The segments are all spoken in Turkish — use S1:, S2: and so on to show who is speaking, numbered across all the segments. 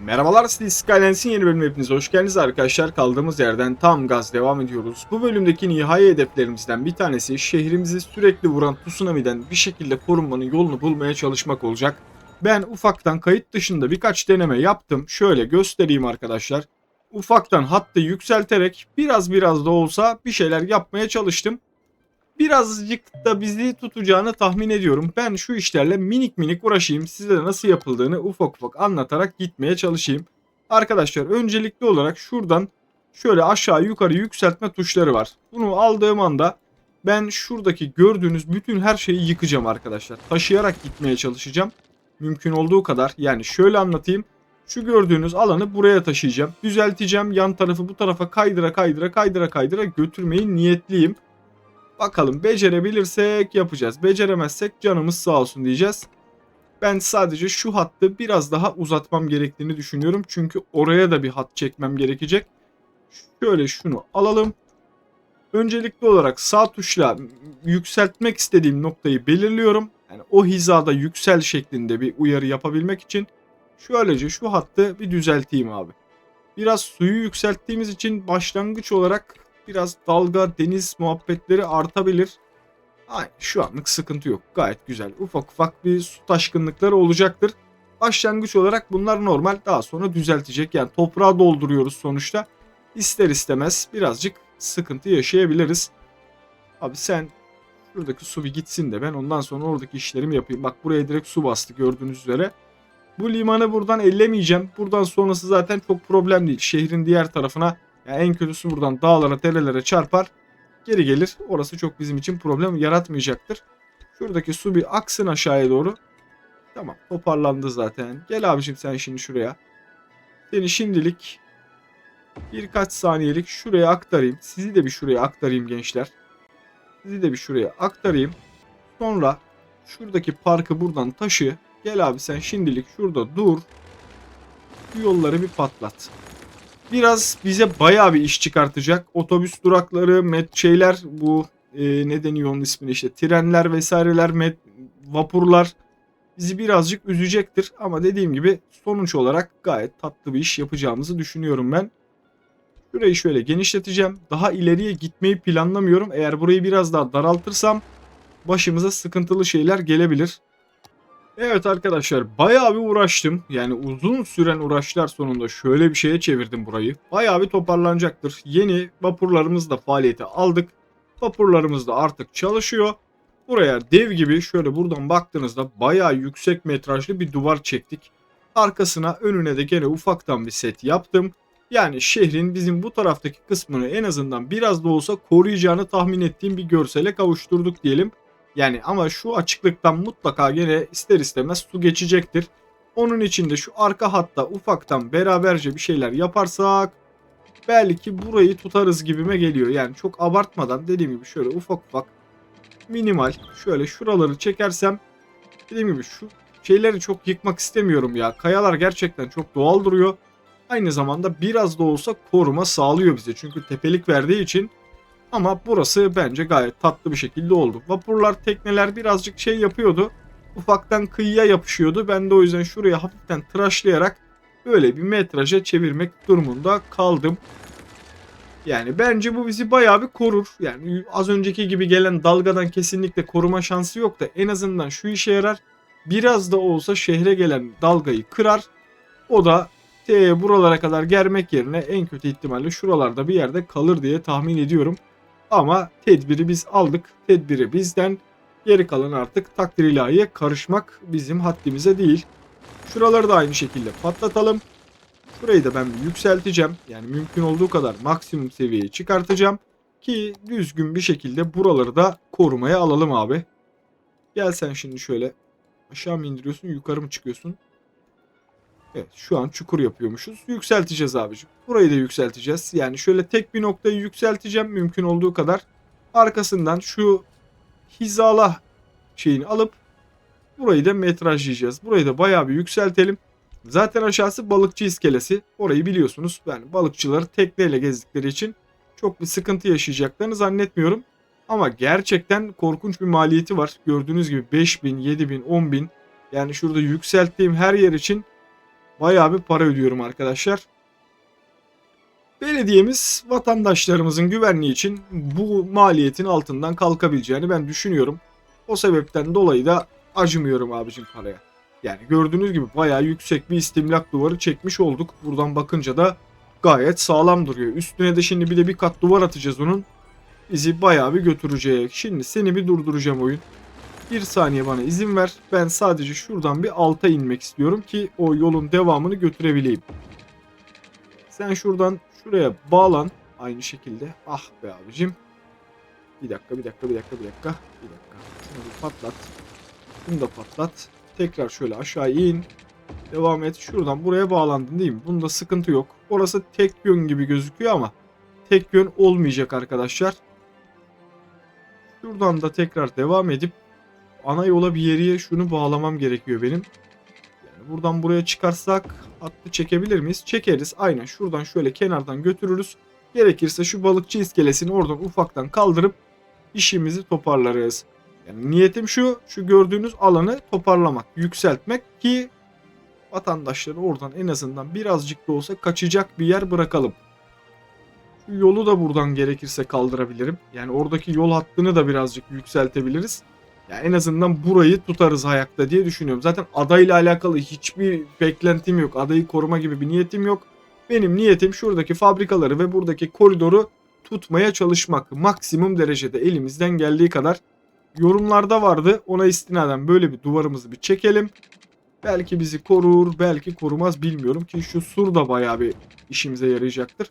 S1: Merhabalar, City Skylines'in yeni bölümüne hepiniz hoş geldiniz arkadaşlar. Kaldığımız yerden tam gaz devam ediyoruz. Bu bölümdeki nihai hedeflerimizden bir tanesi şehrimizi sürekli vuran tsunami'den bir şekilde korunmanın yolunu bulmaya çalışmak olacak. Ben ufaktan kayıt dışında birkaç deneme yaptım. Şöyle göstereyim arkadaşlar. Ufaktan hattı yükselterek biraz da olsa bir şeyler yapmaya çalıştım. Birazcık da bizi tutacağını tahmin ediyorum. Ben şu işlerle minik uğraşayım. Size de nasıl yapıldığını ufak anlatarak gitmeye çalışayım. Arkadaşlar öncelikli olarak şuradan şöyle aşağı yukarı yükseltme tuşları var. Bunu aldığım anda ben şuradaki gördüğünüz bütün her şeyi yıkacağım arkadaşlar. Taşıyarak gitmeye çalışacağım. Mümkün olduğu kadar. Yani şöyle anlatayım. Şu gördüğünüz alanı buraya taşıyacağım. Düzelteceğim. Yan tarafı bu tarafa kaydıra götürmeyi niyetliyim. Bakalım becerebilirsek yapacağız. Beceremezsek canımız sağ olsun diyeceğiz. Ben sadece şu hattı biraz daha uzatmam gerektiğini düşünüyorum. Çünkü oraya da bir hat çekmem gerekecek. Şöyle şunu alalım. Öncelikli olarak sağ tuşla yükseltmek istediğim noktayı belirliyorum. Yani o hizada yüksel şeklinde bir uyarı yapabilmek için şöylece şu hattı bir düzelteyim abi. Biraz suyu yükselttiğimiz için başlangıç olarak biraz dalga, deniz muhabbetleri artabilir. Aynen, şu anlık sıkıntı yok. Gayet güzel. Ufak bir su taşkınlıkları olacaktır. Başlangıç olarak bunlar normal. Daha sonra düzeltecek. Yani toprağa dolduruyoruz sonuçta. İster istemez birazcık sıkıntı yaşayabiliriz. Abi sen şuradaki su bir gitsin de ben ondan sonra oradaki işlerimi yapayım. Bak buraya direkt su bastı gördüğünüz üzere. Bu limanı buradan ellemeyeceğim. Buradan sonrası zaten çok problem değil. Şehrin diğer tarafına, yani en kötüsü buradan dağlara, derelere çarpar. Geri gelir. Orası çok bizim için problem yaratmayacaktır. Şuradaki su bir aksın aşağıya doğru. Tamam, toparlandı zaten. Gel abicim sen şimdi şuraya. Seni şimdilik birkaç saniyelik şuraya aktarayım. Sizi de bir şuraya aktarayım gençler. Sizi de bir şuraya aktarayım. Sonra şuradaki parkı buradan taşı. Gel abi sen şimdilik şurada dur. Bu yolları bir patlat. Biraz bize bayağı bir iş çıkartacak. Otobüs durakları, şeyler, bu ne deniyor onun ismini, işte trenler vesaireler, vapurlar bizi birazcık üzecektir. Ama dediğim gibi sonuç olarak gayet tatlı bir iş yapacağımızı düşünüyorum ben. Şurayı şöyle genişleteceğim. Daha ileriye gitmeyi planlamıyorum. Eğer burayı biraz daha daraltırsam başımıza sıkıntılı şeyler gelebilir. Evet arkadaşlar, bayağı bir uğraştım. Yani uzun süren uğraşlar sonunda şöyle bir şeye çevirdim burayı. Bayağı bir toparlanacaktır. Yeni vapurlarımızı da faaliyete aldık. Vapurlarımız da artık çalışıyor. Buraya dev gibi şöyle buradan baktığınızda bayağı yüksek metrajlı bir duvar çektik. Arkasına önüne de gene ufaktan bir set yaptım. Yani şehrin bizim bu taraftaki kısmını en azından biraz da olsa koruyacağını tahmin ettiğim bir görsele kavuşturduk diyelim. Yani ama şu açıklıktan mutlaka gene ister istemez su geçecektir. Onun için de şu arka hatta ufaktan beraberce bir şeyler yaparsak belki burayı tutarız gibime geliyor. Yani çok abartmadan dediğim gibi şöyle ufak minimal şöyle şuraları çekersem, dediğim gibi şu şeyleri çok yıkmak istemiyorum ya. Kayalar gerçekten çok doğal duruyor. Aynı zamanda biraz da olsa koruma sağlıyor bize. Çünkü tepelik verdiği için. Ama burası bence gayet tatlı bir şekilde oldu. Vapurlar, tekneler birazcık şey yapıyordu. Ufaktan kıyıya yapışıyordu. Ben de o yüzden şuraya hafiften tıraşlayarak böyle bir metraja çevirmek durumunda kaldım. Yani bence bu bizi bayağı bir korur. Yani az önceki gibi gelen dalgadan kesinlikle koruma şansı yok da en azından şu işe yarar. Biraz da olsa şehre gelen dalgayı kırar. O da T'ye buralara kadar germek yerine en kötü ihtimalle şuralarda bir yerde kalır diye tahmin ediyorum. Ama tedbiri biz aldık. Tedbiri bizden. Geri kalan artık takdir ilahiye karışmak bizim haddimize değil. Şuraları da aynı şekilde patlatalım. Şurayı da ben bir yükselteceğim. Yani mümkün olduğu kadar maksimum seviyeye çıkartacağım. Ki düzgün bir şekilde buraları da korumaya alalım abi. Gel sen şimdi şöyle aşağı mı indiriyorsun, yukarı mı çıkıyorsun? Evet, şu an çukur yapıyormuşuz. Yükselteceğiz abicim. Burayı da yükselteceğiz. Yani şöyle tek bir noktayı yükselteceğim mümkün olduğu kadar. Arkasından şu hizala şeyini alıp burayı da metrajlayacağız. Burayı da bayağı bir yükseltelim. Zaten aşağısı balıkçı iskelesi. Orayı biliyorsunuz. Yani balıkçıları tekneyle gezdikleri için çok bir sıkıntı yaşayacaklarını zannetmiyorum. Ama gerçekten korkunç bir maliyeti var. Gördüğünüz gibi 5.000, 7.000, 10.000. Yani şurada yükselttiğim her yer için bayağı bir para ödüyorum arkadaşlar. Belediyemiz vatandaşlarımızın güvenliği için bu maliyetin altından kalkabileceğini ben düşünüyorum. O sebepten dolayı da acımıyorum abicim paraya. Yani gördüğünüz gibi bayağı yüksek bir istimlak duvarı çekmiş olduk. Buradan bakınca da gayet sağlam duruyor. Üstüne de şimdi bir de bir kat duvar atacağız onun. Bizi bayağı bir götürecek. Şimdi seni bir durduracağım oyun. Bir saniye bana izin ver. Ben sadece şuradan bir alta inmek istiyorum ki o yolun devamını götürebileyim. Sen şuradan şuraya bağlan. Aynı şekilde. Ah be abicim. Bir dakika. Şunu bir patlat. Şunu da patlat. Tekrar şöyle aşağı in. Devam et. Şuradan buraya bağlandın değil mi? Bunda sıkıntı yok. Orası tek yön gibi gözüküyor ama tek yön olmayacak arkadaşlar. Şuradan da tekrar devam edip ana yola bir yere şunu bağlamam gerekiyor benim. Yani buradan buraya çıkarsak hattı çekebilir miyiz? Çekeriz. Aynen şuradan şöyle kenardan götürürüz. Gerekirse şu balıkçı iskelesini oradan ufaktan kaldırıp işimizi toparlarız. Yani niyetim şu gördüğünüz alanı toparlamak, yükseltmek ki vatandaşları oradan en azından birazcık da olsa kaçacak bir yer bırakalım. Şu yolu da buradan gerekirse kaldırabilirim. Yani oradaki yol hattını da birazcık yükseltebiliriz. Ya en azından burayı tutarız ayakta diye düşünüyorum. Zaten adayla alakalı hiçbir beklentim yok. Adayı koruma gibi bir niyetim yok. Benim niyetim şuradaki fabrikaları ve buradaki koridoru tutmaya çalışmak. Maksimum derecede elimizden geldiği kadar. Yorumlarda vardı. Ona istinaden böyle bir duvarımızı bir çekelim. Belki bizi korur, belki korumaz bilmiyorum ki şu sur da bayağı bir işimize yarayacaktır.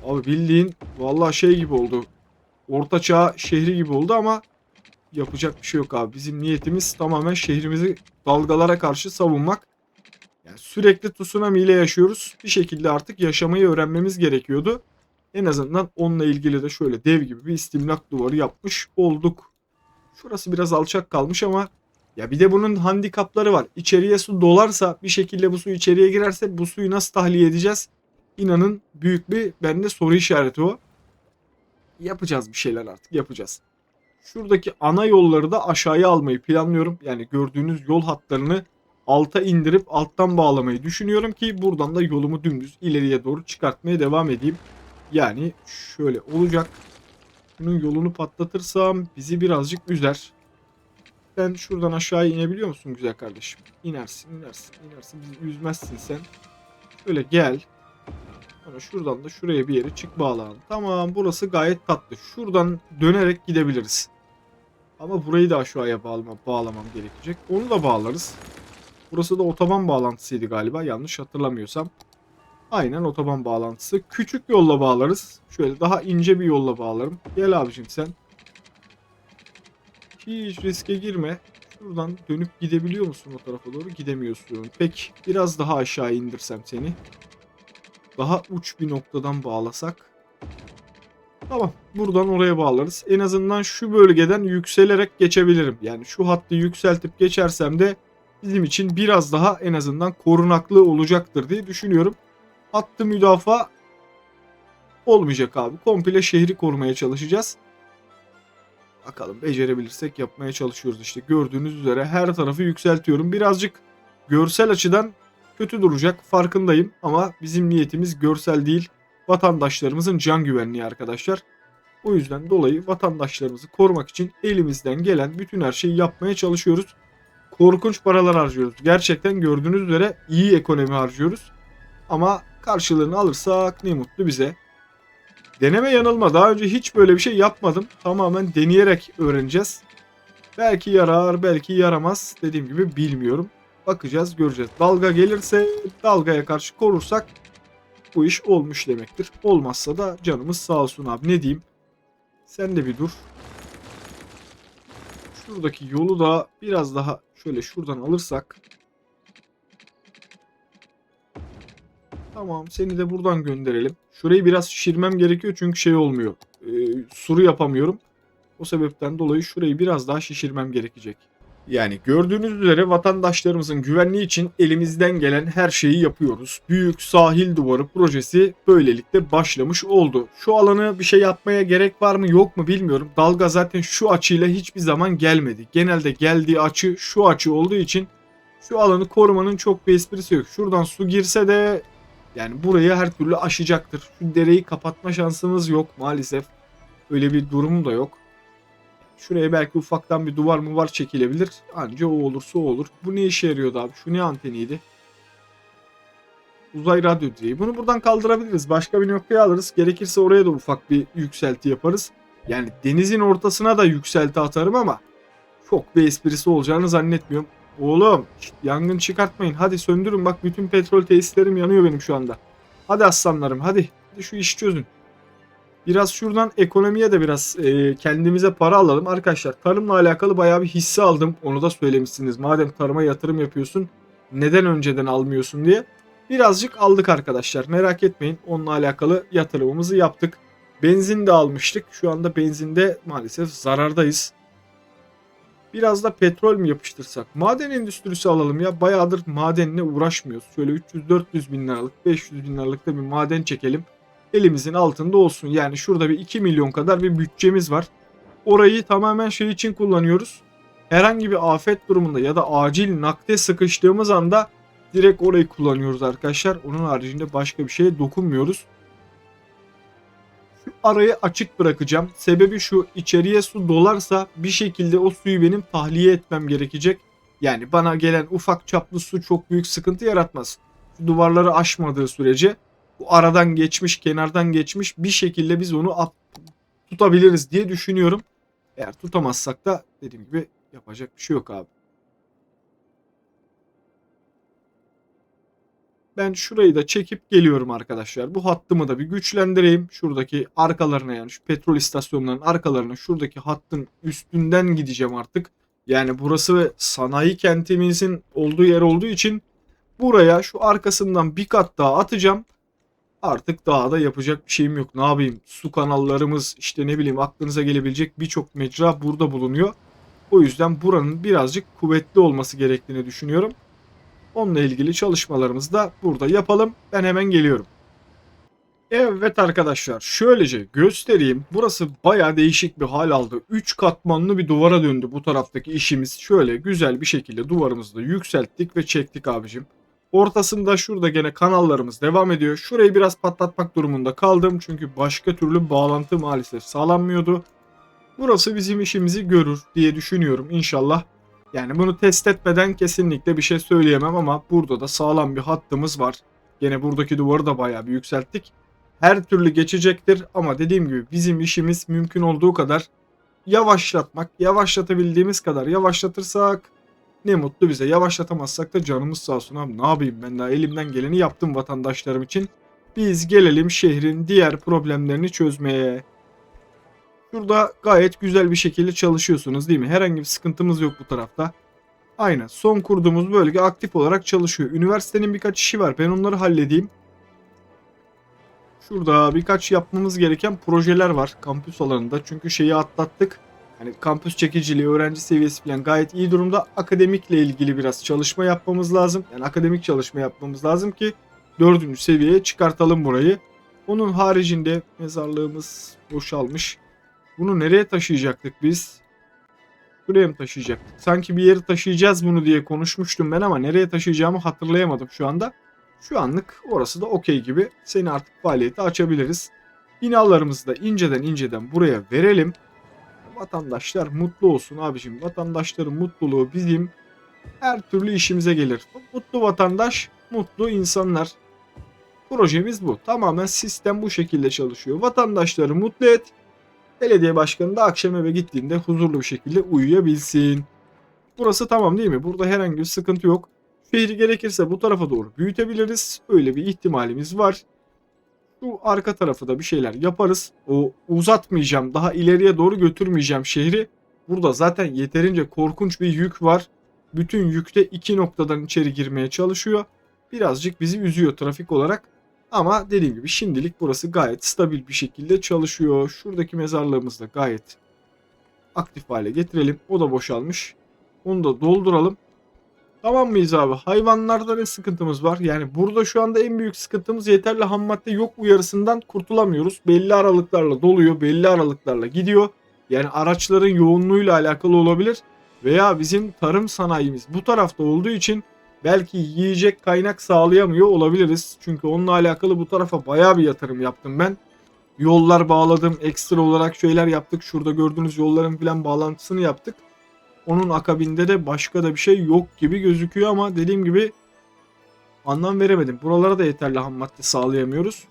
S1: Abi bildiğin vallahi şey gibi oldu. Ortaçağ şehri gibi oldu ama yapacak bir şey yok abi. Bizim niyetimiz tamamen şehrimizi dalgalara karşı savunmak. Yani sürekli tsunami ile yaşıyoruz. Bir şekilde artık yaşamayı öğrenmemiz gerekiyordu. En azından onunla ilgili de şöyle dev gibi bir istimlak duvarı yapmış olduk. Şurası biraz alçak kalmış ama ya bir de bunun handikapları var. İçeriye su dolarsa bir şekilde bu su içeriye girerse bu suyu nasıl tahliye edeceğiz? İnanın büyük bir bende soru işareti o. Yapacağız bir şeyler artık yapacağız. Şuradaki ana yolları da aşağıya almayı planlıyorum. Yani gördüğünüz yol hatlarını alta indirip alttan bağlamayı düşünüyorum ki buradan da yolumu dümdüz ileriye doğru çıkartmaya devam edeyim. Yani şöyle olacak. Bunun yolunu patlatırsam bizi birazcık üzer. Sen şuradan aşağıya inebiliyor musun güzel kardeşim? İnersin. Bizi üzmezsin sen. Şöyle gel. Sonra şuradan da şuraya bir yere çık bağlan. Tamam burası gayet tatlı. Şuradan dönerek gidebiliriz. Ama burayı da aşağıya bağlamam gerekecek. Onu da bağlarız. Burası da otoban bağlantısıydı galiba yanlış hatırlamıyorsam. Aynen otoban bağlantısı. Küçük yolla bağlarız. Şöyle daha ince bir yolla bağlarım. Gel abicim sen. Hiç riske girme. Şuradan dönüp gidebiliyor musun o tarafa doğru? Gidemiyorsun. Peki biraz daha aşağı indirsem seni. Daha uç bir noktadan bağlasak. Tamam. Buradan oraya bağlarız. En azından şu bölgeden yükselerek geçebilirim. Yani şu hattı yükseltip geçersem de bizim için biraz daha en azından korunaklı olacaktır diye düşünüyorum. Hattı müdafaa olmayacak abi. Komple şehri korumaya çalışacağız. Bakalım becerebilirsek yapmaya çalışıyoruz işte. Gördüğünüz üzere her tarafı yükseltiyorum. Birazcık görsel açıdan kötü duracak farkındayım. Ama bizim niyetimiz görsel değil. Vatandaşlarımızın can güvenliği arkadaşlar. O yüzden dolayı vatandaşlarımızı korumak için elimizden gelen bütün her şeyi yapmaya çalışıyoruz. Korkunç paralar harcıyoruz. Gerçekten gördüğünüz üzere iyi ekonomi harcıyoruz. Ama karşılığını alırsak ne mutlu bize. Deneme yanılma. Daha önce hiç böyle bir şey yapmadım. Tamamen deneyerek öğreneceğiz. Belki yarar, belki yaramaz. Dediğim gibi bilmiyorum. Bakacağız, göreceğiz. Dalga gelirse dalgaya karşı korursak bu iş olmuş demektir. Olmazsa da canımız sağ olsun abi. Ne diyeyim? Sen de bir dur. Şuradaki yolu da biraz daha şöyle şuradan alırsak. Tamam, seni de buradan gönderelim. Şurayı biraz şişirmem gerekiyor çünkü şey olmuyor. Suru yapamıyorum. O sebepten dolayı şurayı biraz daha şişirmem gerekecek. Yani gördüğünüz üzere vatandaşlarımızın güvenliği için elimizden gelen her şeyi yapıyoruz. Büyük sahil duvarı projesi böylelikle başlamış oldu. Şu alanı bir şey yapmaya gerek var mı yok mu bilmiyorum. Dalga zaten şu açıyla hiçbir zaman gelmedi. Genelde geldiği açı şu açı olduğu için Şu alanı korumanın çok bir esprisi yok. Şuradan su girse de yani burayı her türlü aşacaktır. Şu dereyi kapatma şansımız yok maalesef. Öyle bir durum da yok. Şuraya belki ufaktan bir duvar mı var çekilebilir. Anca o olursa o olur. Bu ne işe yarıyordu abi? Şu ne anteniydi? Uzay radyo direği. Bunu buradan kaldırabiliriz. Başka bir noktaya alırız. Gerekirse oraya da ufak bir yükselti yaparız. Yani denizin ortasına da yükselti atarım ama çok bir esprisi olacağını zannetmiyorum. Oğlum yangın çıkartmayın. Hadi söndürün. Bak bütün petrol tesislerim yanıyor benim şu anda. Hadi aslanlarım hadi. Hadi şu işi çözün. Biraz şuradan ekonomiye de biraz kendimize para alalım. Arkadaşlar tarımla alakalı bayağı bir hisse aldım. Onu da söylemişsiniz. Madem tarıma yatırım yapıyorsun neden önceden almıyorsun diye. Birazcık aldık arkadaşlar. Merak etmeyin. Onunla alakalı yatırımımızı yaptık. Benzin de almıştık. Şu anda benzinde maalesef zarardayız. Biraz da petrol mü yapıştırsak? Maden endüstrisi alalım ya. Bayağıdır madenle uğraşmıyoruz. Şöyle 300-400 bin liralık, 500 bin liralık da bir maden çekelim. Elimizin altında olsun. Yani şurada bir 2 milyon kadar bir bütçemiz var. Orayı tamamen şey için kullanıyoruz. Herhangi bir afet durumunda ya da acil nakde sıkıştığımız anda direkt orayı kullanıyoruz arkadaşlar. Onun haricinde başka bir şeye dokunmuyoruz. Şu arayı açık bırakacağım. Sebebi şu, içeriye su dolarsa bir şekilde o suyu benim tahliye etmem gerekecek. Yani bana gelen ufak çaplı su çok büyük sıkıntı yaratmaz. Şu duvarları aşmadığı sürece bu aradan geçmiş, kenardan geçmiş bir şekilde biz onu tutabiliriz diye düşünüyorum. Eğer tutamazsak da dediğim gibi yapacak bir şey yok abi. Ben şurayı da çekip geliyorum arkadaşlar. Bu hattımı da bir güçlendireyim. Şuradaki arkalarına yani şu petrol istasyonlarının arkalarına şuradaki hattın üstünden gideceğim artık. Yani burası sanayi kentimizin olduğu yer olduğu için buraya şu arkasından bir kat daha atacağım. Artık daha da yapacak bir şeyim yok. Ne yapayım? Su kanallarımız işte ne bileyim aklınıza gelebilecek birçok mecra burada bulunuyor. O yüzden buranın birazcık kuvvetli olması gerektiğini düşünüyorum. Onunla ilgili çalışmalarımızı da burada yapalım. Ben hemen geliyorum. Evet arkadaşlar şöylece göstereyim. Burası baya değişik bir hal aldı. 3 katmanlı bir duvara döndü bu taraftaki işimiz. Şöyle güzel bir şekilde duvarımızı da yükselttik ve çektik abicim. Ortasında şurada gene kanallarımız devam ediyor. Şurayı biraz patlatmak durumunda kaldım. Çünkü başka türlü bağlantı maalesef sağlanmıyordu. Burası bizim işimizi görür diye düşünüyorum inşallah. Yani bunu test etmeden kesinlikle bir şey söyleyemem ama burada da sağlam bir hattımız var. Gene buradaki duvarı da bayağı bir yükselttik. Her türlü geçecektir ama dediğim gibi bizim işimiz mümkün olduğu kadar yavaşlatmak. Yavaşlatabildiğimiz kadar yavaşlatırsak ne mutlu bize. Yavaşlatamazsak da canımız sağ olsun abi. Ne yapayım ben daha elimden geleni yaptım vatandaşlarım için. Biz gelelim şehrin diğer problemlerini çözmeye. Şurada gayet güzel bir şekilde çalışıyorsunuz değil mi? Herhangi bir sıkıntımız yok bu tarafta. Aynen. Son kurduğumuz bölge aktif olarak çalışıyor. Üniversitenin birkaç işi var. Ben onları halledeyim. Şurada birkaç yapmamız gereken projeler var kampüs alanında. Çünkü şeyi atlattık. Hani kampüs çekiciliği, öğrenci seviyesi falan gayet iyi durumda. Akademikle ilgili biraz çalışma yapmamız lazım. Yani akademik çalışma yapmamız lazım ki 4. seviyeye çıkartalım burayı. Onun haricinde mezarlığımız boşalmış. Bunu nereye taşıyacaktık biz? Buraya mı taşıyacaktık? Sanki bir yere taşıyacağız bunu diye konuşmuştum ben ama nereye taşıyacağımı hatırlayamadım şu anda. Şu anlık orası da okey gibi. Seni artık faaliyete açabiliriz. Binalarımızı da inceden buraya verelim. Vatandaşlar mutlu olsun abicim. Vatandaşların mutluluğu bizim her türlü işimize gelir. Mutlu vatandaş, mutlu insanlar. Projemiz bu. Tamamen sistem bu şekilde çalışıyor. Vatandaşları mutlu et. Belediye başkanı da akşam eve gittiğinde huzurlu bir şekilde uyuyabilsin. Burası tamam değil mi? Burada herhangi bir sıkıntı yok. Şehri gerekirse bu tarafa doğru büyütebiliriz. Öyle bir ihtimalimiz var. Şu arka tarafı da bir şeyler yaparız. O uzatmayacağım. Daha ileriye doğru götürmeyeceğim şehri. Burada zaten yeterince korkunç bir yük var. Bütün yükte iki noktadan içeri girmeye çalışıyor. Birazcık bizi üzüyor trafik olarak. Ama dediğim gibi şimdilik burası gayet stabil bir şekilde çalışıyor. Şuradaki mezarlığımızı da gayet aktif hale getirelim. O da boşalmış. Onu da dolduralım. Tamam mıyız abi? Hayvanlarda ne sıkıntımız var? Yani burada şu anda en büyük sıkıntımız yeterli ham madde yok uyarısından kurtulamıyoruz. Belli aralıklarla doluyor, belli aralıklarla gidiyor. Yani araçların yoğunluğuyla alakalı olabilir. Veya bizim tarım sanayimiz bu tarafta olduğu için belki yiyecek kaynak sağlayamıyor olabiliriz. Çünkü onunla alakalı bu tarafa bayağı bir yatırım yaptım ben. Yollar bağladım, ekstra olarak şeyler yaptık. Şurada gördüğünüz yolların falan bağlantısını yaptık. Onun akabinde de başka da bir şey yok gibi gözüküyor ama dediğim gibi anlam veremedim. Buralara da yeterli ham madde sağlayamıyoruz.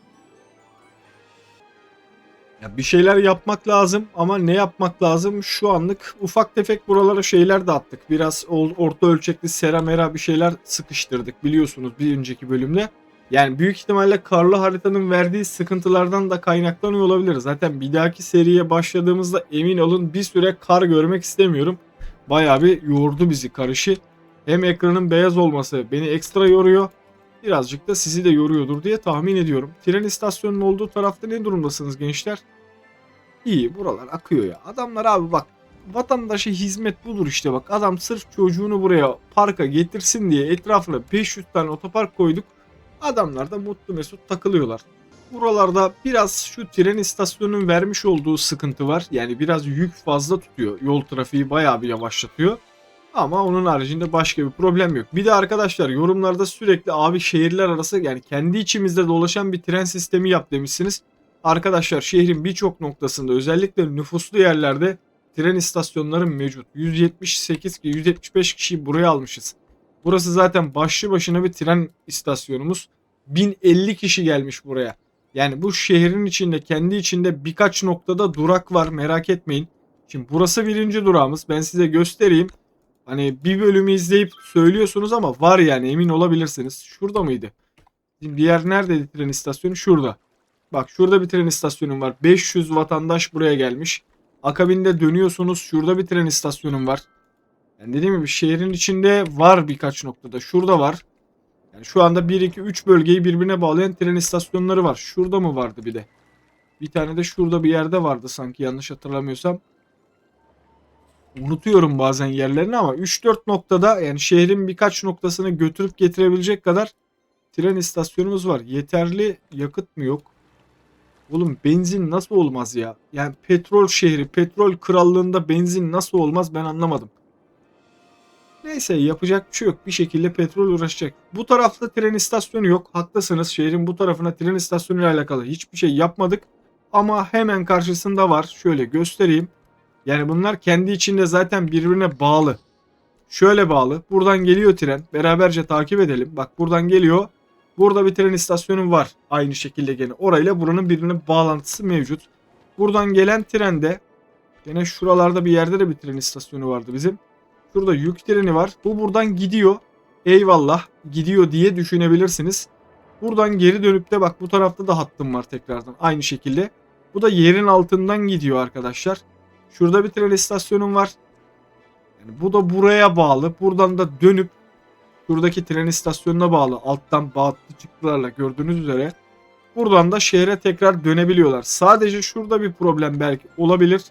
S1: Ya bir şeyler yapmak lazım ama ne yapmak lazım? Şu anlık ufak tefek buralara şeyler de attık. Biraz orta ölçekli seramera bir şeyler sıkıştırdık biliyorsunuz bir önceki bölümde. Yani büyük ihtimalle karlı haritanın verdiği sıkıntılardan da kaynaklanıyor olabilir. Zaten bir dahaki seriye başladığımızda emin olun bir süre kar görmek istemiyorum. Bayağı bir yordu bizi karışı. Hem ekranın beyaz olması beni ekstra yoruyor. Birazcık da sizi de yoruyordur diye tahmin ediyorum. Tren istasyonunun olduğu tarafta ne durumdasınız gençler? İyi, buralar akıyor ya. Adamlar abi bak, vatandaşa hizmet budur işte bak. Adam sırf çocuğunu buraya parka getirsin diye etrafına 500 tane otopark koyduk. Adamlar da mutlu mesut takılıyorlar. Buralarda biraz şu tren istasyonunun vermiş olduğu sıkıntı var. Yani biraz yük fazla tutuyor. Yol trafiği bayağı bir yavaşlatıyor. Ama onun haricinde başka bir problem yok. Bir de arkadaşlar yorumlarda sürekli abi şehirler arası yani kendi içimizde dolaşan bir tren sistemi yap demişsiniz. Arkadaşlar şehrin birçok noktasında özellikle nüfuslu yerlerde tren istasyonları mevcut. 178 ki 175 kişiyi buraya almışız. Burası zaten başlı başına bir tren istasyonumuz. 1050 kişi gelmiş buraya. Yani bu şehrin içinde kendi içinde birkaç noktada durak var merak etmeyin. Şimdi burası birinci durağımız. Ben size göstereyim. Hani bir bölümü izleyip söylüyorsunuz ama var yani emin olabilirsiniz. Şurada mıydı? Şimdi diğer neredeydi tren istasyonu? Şurada. Bak şurada bir tren istasyonum var. 500 vatandaş buraya gelmiş. Akabinde dönüyorsunuz. Şurada bir tren istasyonum var. Yani dediğim gibi şehrin içinde var birkaç noktada. Şurada var. Yani şu anda 1, 2, 3 bölgeyi birbirine bağlayan tren istasyonları var. Şurada mı vardı bir de? Bir tane de şurada bir yerde vardı sanki yanlış hatırlamıyorsam. Unutuyorum bazen yerlerini ama 3-4 noktada yani şehrin birkaç noktasını götürüp getirebilecek kadar tren istasyonumuz var. Yeterli yakıt mı yok? Oğlum benzin nasıl olmaz ya? Yani petrol şehri, petrol krallığında benzin nasıl olmaz ben anlamadım. Neyse yapacak bir şey yok. Bir şekilde petrol uğraşacak. Bu tarafta tren istasyonu yok. Haklısınız. Şehrin bu tarafına tren istasyonu ile alakalı hiçbir şey yapmadık. Ama hemen karşısında var. Şöyle göstereyim. Yani bunlar kendi içinde zaten birbirine bağlı. Şöyle bağlı. Buradan geliyor tren. Beraberce takip edelim. Bak buradan geliyor. Burada bir tren istasyonu var. Aynı şekilde gene. Orayla buranın birbirine bağlantısı mevcut. Buradan gelen trende gene şuralarda bir yerde de bir tren istasyonu vardı bizim. Şurada yük treni var. Bu buradan gidiyor. Eyvallah gidiyor diye düşünebilirsiniz. Buradan geri dönüp de bak bu tarafta da hattım var tekrardan. Aynı şekilde. Bu da yerin altından gidiyor arkadaşlar. Şurada bir tren istasyonum var. Yani bu da buraya bağlı. Buradan da dönüp şuradaki tren istasyonuna bağlı. Alttan bağlı çıktılarla gördüğünüz üzere. Buradan da şehre tekrar dönebiliyorlar. Sadece şurada bir problem belki olabilir.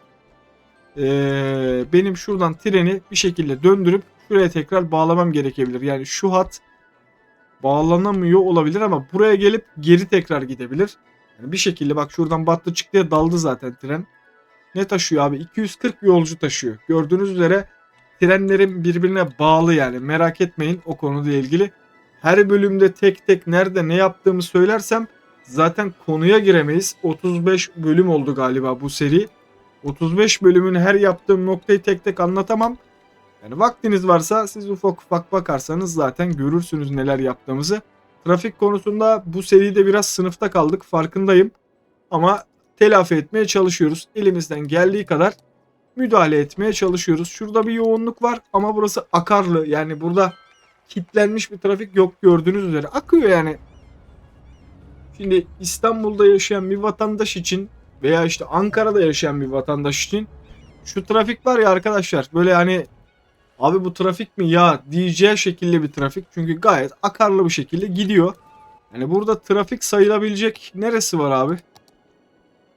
S1: Benim şuradan treni bir şekilde döndürüp şuraya tekrar bağlamam gerekebilir. Yani şu hat bağlanamıyor olabilir ama buraya gelip geri tekrar gidebilir. Yani bir şekilde bak şuradan battı çıktıya daldı zaten tren. Ne taşıyor abi? 240 yolcu taşıyor. Gördüğünüz üzere trenlerin birbirine bağlı yani. Merak etmeyin o konuyla ilgili. Her bölümde tek tek nerede ne yaptığımı söylersem zaten konuya giremeyiz. 35 bölüm oldu galiba bu seri. 35 bölümün her yaptığım noktayı tek tek anlatamam. Yani vaktiniz varsa siz ufak ufak bakarsanız zaten görürsünüz neler yaptığımızı. Trafik konusunda bu seride biraz sınıfta kaldık farkındayım. Ama telafi etmeye çalışıyoruz. Elimizden geldiği kadar müdahale etmeye çalışıyoruz. Şurada bir yoğunluk var ama burası akarlı. Yani burada kilitlenmiş bir trafik yok gördüğünüz üzere. Akıyor yani. Şimdi İstanbul'da yaşayan bir vatandaş için veya işte Ankara'da yaşayan bir vatandaş için şu trafik var ya arkadaşlar böyle hani abi bu trafik mi ya diyeceği şekilde bir trafik. Çünkü gayet akarlı bir şekilde gidiyor. Yani burada trafik sayılabilecek neresi var abi?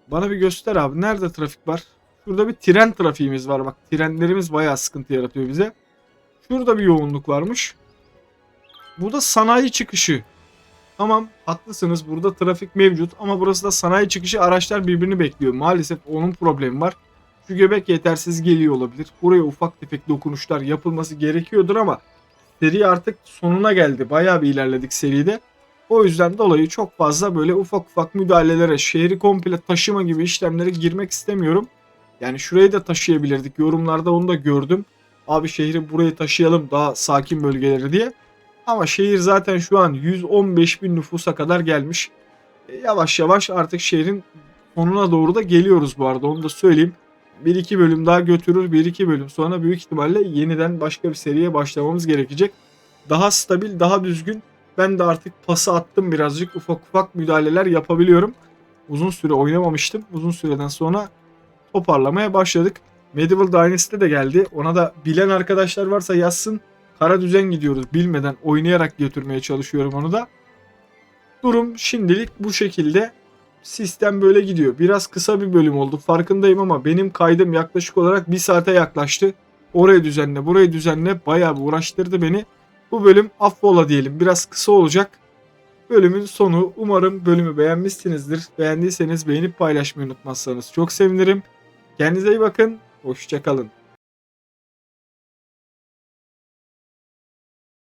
S1: Bana bir göster abi. Nerede trafik var? Şurada bir tren trafiğimiz var. Bak trenlerimiz bayağı sıkıntı yaratıyor bize. Şurada bir yoğunluk varmış. Bu da sanayi çıkışı. Tamam haklısınız burada trafik mevcut ama burası da sanayi çıkışı araçlar birbirini bekliyor. Maalesef onun problemi var. Şu göbek yetersiz geliyor olabilir. Buraya ufak tefek dokunuşlar yapılması gerekiyordur ama seri artık sonuna geldi. Bayağı bir ilerledik seride. O yüzden dolayı çok fazla böyle ufak ufak müdahalelere, şehri komple taşıma gibi işlemlere girmek istemiyorum. Yani şurayı da taşıyabilirdik. Yorumlarda onu da gördüm. Abi şehri burayı taşıyalım, daha sakin bölgeleri diye. Ama şehir zaten şu an 115 bin nüfusa kadar gelmiş. Yavaş yavaş artık şehrin sonuna doğru da geliyoruz bu arada, onu da söyleyeyim. Bir iki bölüm daha götürür, bir iki bölüm sonra büyük ihtimalle yeniden başka bir seriye başlamamız gerekecek. Daha stabil, daha düzgün. Ben de artık pası attım, birazcık ufak ufak müdahaleler yapabiliyorum. Uzun süre oynamamıştım. Uzun süreden sonra toparlamaya başladık. Medieval Dynasty de geldi. Ona da bilen arkadaşlar varsa yazsın. Kara düzen gidiyoruz. Bilmeden oynayarak götürmeye çalışıyorum onu da. Durum şimdilik bu şekilde. Sistem böyle gidiyor. Biraz kısa bir bölüm oldu farkındayım ama benim kaydım yaklaşık olarak 1 saate yaklaştı. Orayı düzenle, burayı düzenle, bayağı bir uğraştırdı beni. Bu bölüm affola diyelim, biraz kısa olacak. Bölümün sonu. Umarım bölümü beğenmişsinizdir. Beğendiyseniz beğenip paylaşmayı unutmazsanız çok sevinirim. Kendinize iyi bakın. Hoşça kalın.